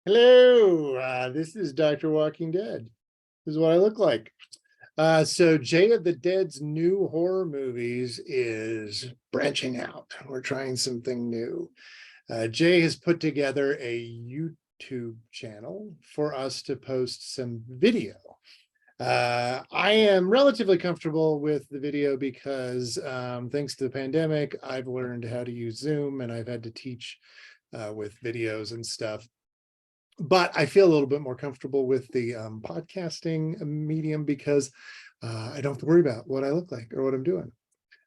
Hello, this is Dr. Walking Dead. This is what I look like. So Jay of the Dead's new horror movies is branching out. We're trying something new. Jay has put together a YouTube channel for us to post some video. I am relatively comfortable with the video because thanks to the pandemic, I've learned how to use Zoom and I've had to teach with videos and stuff. But I feel a little bit more comfortable with the podcasting medium because I don't have to worry about what I look like or what I'm doing.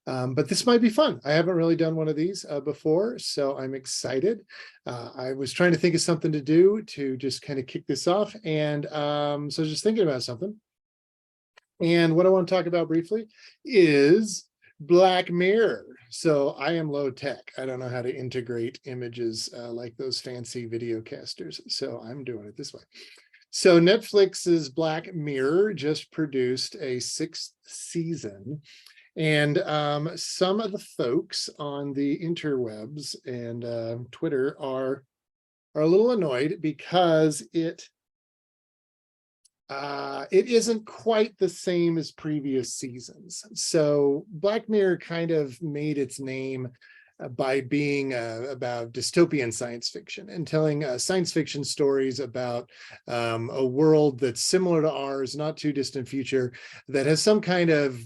But this might be fun. I haven't really done one of these before, so I'm excited. I was trying to think of something to do to just kind of kick this off. And so just thinking about something. And what I want to talk about briefly is Black Mirror. So I am low tech. I don't know how to integrate images like those fancy video casters. So I'm doing it this way. So Netflix's Black Mirror just produced a 6th season. And some of the folks on the interwebs and Twitter are a little annoyed because it isn't quite the same as previous seasons. So Black Mirror kind of made its name by being about dystopian science fiction and telling science fiction stories about a world that's similar to ours, not too distant future, that has some kind of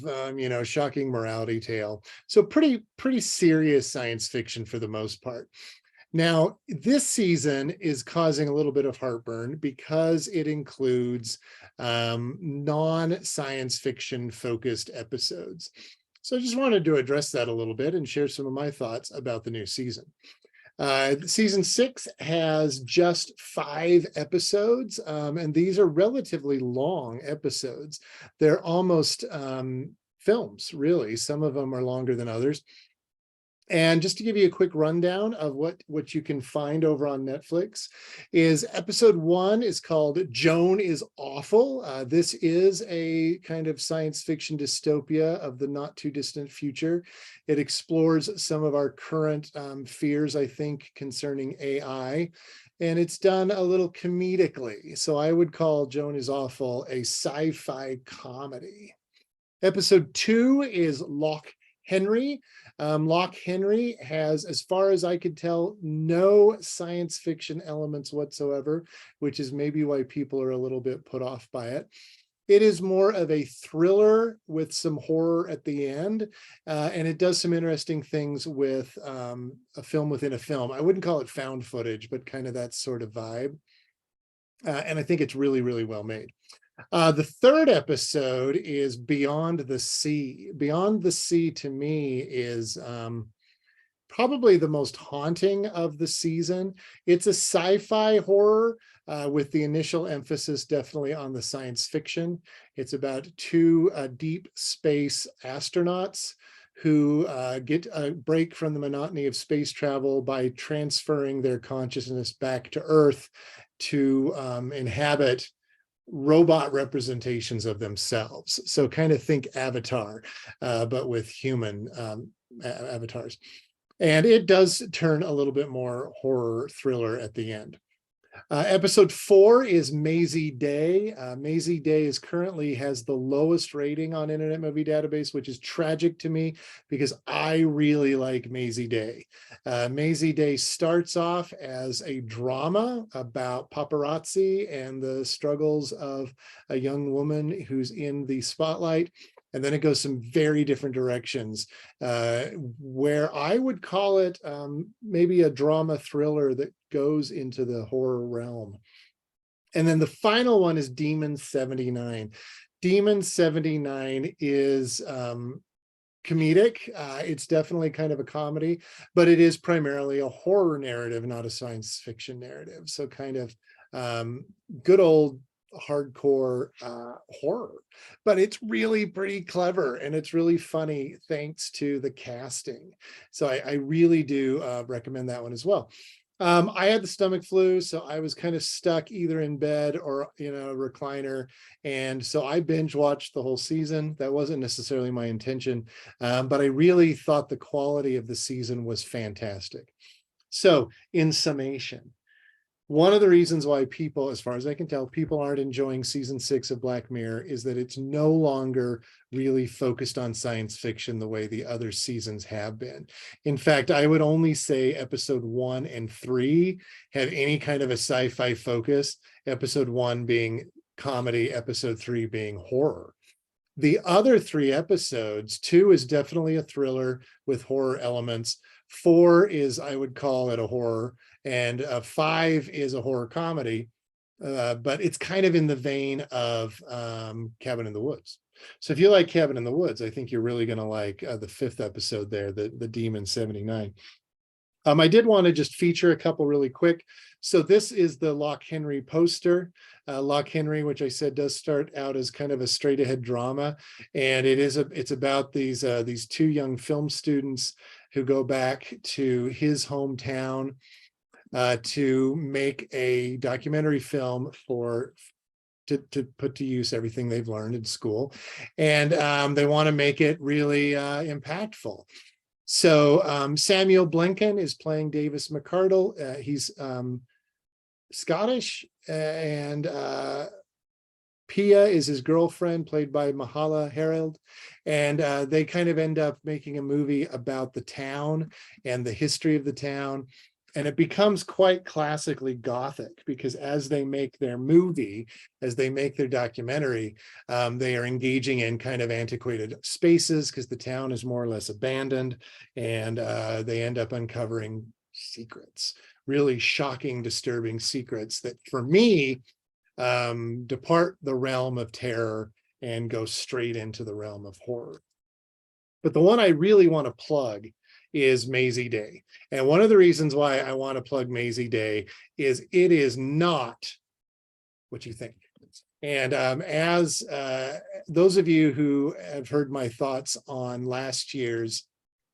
shocking morality tale. So pretty serious science fiction for the most part. Now, this season is causing a little bit of heartburn because it includes non-science fiction focused episodes. So I just wanted to address that a little bit and share some of my thoughts about the new season. Season 6 has just 5 episodes, and these are relatively long episodes. They're almost films, really. Some of them are longer than others. And just to give you a quick rundown of what you can find over on Netflix is episode 1 is called Joan is Awful. This is a kind of science fiction dystopia of the not too distant future. It explores some of our current fears, I think, concerning AI. And it's done a little comedically. So I would call Joan is Awful a sci-fi comedy. Episode 2 is Loch Henry. Loch Henry has, as far as I could tell, no science fiction elements whatsoever, which is maybe why people are a little bit put off by it. It is more of a thriller with some horror at the end, and it does some interesting things with a film within a film. I wouldn't call it found footage, but kind of that sort of vibe. And I think it's really, really well made. The third episode is Beyond the Sea. Beyond the Sea, to me, is probably the most haunting of the season. It's a sci-fi horror with the initial emphasis definitely on the science fiction. It's about 2 deep space astronauts who get a break from the monotony of space travel by transferring their consciousness back to Earth to inhabit robot representations of themselves. So kind of think Avatar, but with human avatars. And it does turn a little bit more horror thriller at the end. Episode 4 is Maisie Day. Maisie Day is currently has the lowest rating on Internet Movie Database, which is tragic to me because I really like Maisie Day. Maisie Day starts off as a drama about paparazzi and the struggles of a young woman who's in the spotlight. And then it goes some very different directions, where I would call it maybe a drama thriller that goes into the horror realm. And then the final one is Demon 79. Demon 79 is comedic. It's definitely kind of a comedy, but it is primarily a horror narrative, not a science fiction narrative. So kind of good old hardcore horror, but it's really pretty clever and it's really funny thanks to the casting. So I really do recommend that one as well. I had the stomach flu, so I was kind of stuck either in bed or a recliner, and so I binge watched the whole season. That wasn't necessarily my intention, but I really thought the quality of the season was fantastic. So in summation, One of the reasons why people, as far as I can tell, people aren't enjoying season 6 of Black Mirror is that it's no longer really focused on science fiction the way the other seasons have been. In fact, I would only say episode 1 and 3 have any kind of a sci-fi focus, episode 1 being comedy, episode 3 being horror. The other 3 episodes, 2 is definitely a thriller with horror elements. 4 is, I would call it a horror, and 5 is a horror comedy, but it's kind of in the vein of Cabin in the Woods. So if you like Cabin in the Woods, I think you're really going to like the 5th episode there, the Demon 79. I did want to just feature a couple really quick. So this is the Loch Henry poster. Loch Henry, which I said does start out as kind of a straight ahead drama, and it's about these 2 young film students who go back to his hometown to make a documentary film to put to use everything they've learned in school, and they want to make it really impactful. So Samuel Blinken is playing Davis McCardle. He's Scottish, and Pia is his girlfriend, played by Mahala Harold, and they kind of end up making a movie about the town and the history of the town. And it becomes quite classically Gothic, because as they make their movie, as they make their documentary, they are engaging in kind of antiquated spaces because the town is more or less abandoned, and they end up uncovering secrets, really shocking, disturbing secrets that, for me, depart the realm of terror and go straight into the realm of horror. But the one I really want to plug is Maisie Day. And one of the reasons why I want to plug Maisie Day is it is not what you think. And as those of you who have heard my thoughts on last year's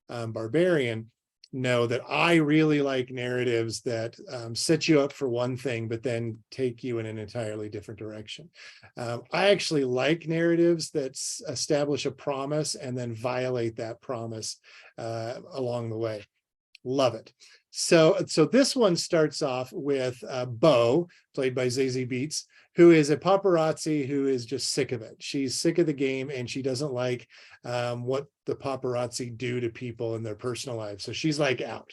Barbarian know that I really like narratives that set you up for one thing, but then take you in an entirely different direction. I actually like narratives that establish a promise and then violate that promise along the way. Love it. So this one starts off with Bo, played by Zazie Beetz, who is a paparazzi who is just sick of it. She's sick of the game, and she doesn't like what the paparazzi do to people in their personal lives. So she's like out.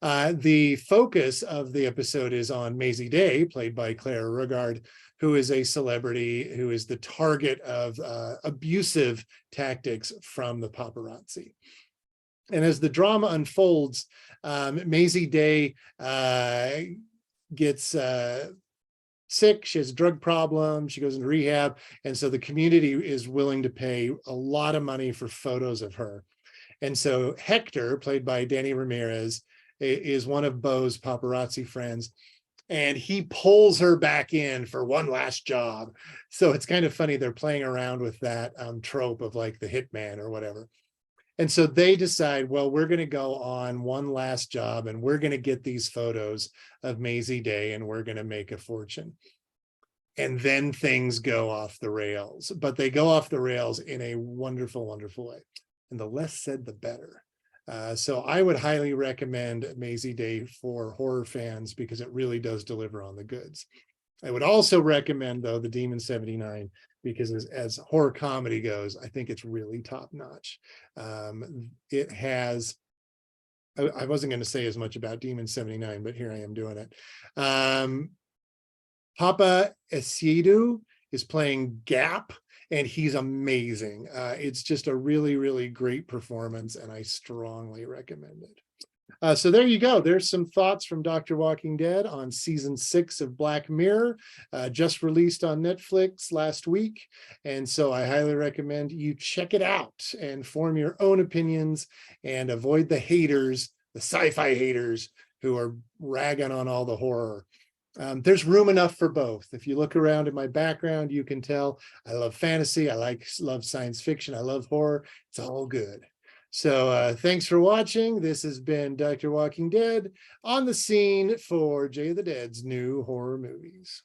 The focus of the episode is on Maisie Day, played by Claire Rugard, who is a celebrity who is the target of abusive tactics from the paparazzi. And as the drama unfolds, Maisie Day gets sick. She has a drug problem. She goes into rehab. And so the community is willing to pay a lot of money for photos of her. And so Hector, played by Danny Ramirez, is one of Bo's paparazzi friends. And he pulls her back in for one last job. So it's kind of funny. They're playing around with that trope of like the hitman or whatever. And so they decide, well, we're going to go on one last job, and we're going to get these photos of Maisie Day, and we're going to make a fortune. And then things go off the rails, but they go off the rails in a wonderful, wonderful way. And the less said, the better. So I would highly recommend Maisie Day for horror fans, because it really does deliver on the goods. I would also recommend, though, the Demon 79, because as horror comedy goes, I think it's really top notch. It has, I wasn't going to say as much about Demon 79, but here I am doing it. Papa Esiedu is playing Gap, and he's amazing. It's just a really, really great performance, and I strongly recommend it. So there you go. There's some thoughts from Dr. Walking Dead on season 6 of Black Mirror, just released on Netflix last week. And so I highly recommend you check it out and form your own opinions, and avoid the haters, the sci-fi haters who are ragging on all the horror. There's room enough for both. If you look around in my background, you can tell I love fantasy. I love science fiction. I love horror. It's all good. So thanks for watching. This has been Dr. Walking Dead on the scene for Jay of the Dead's new horror movies.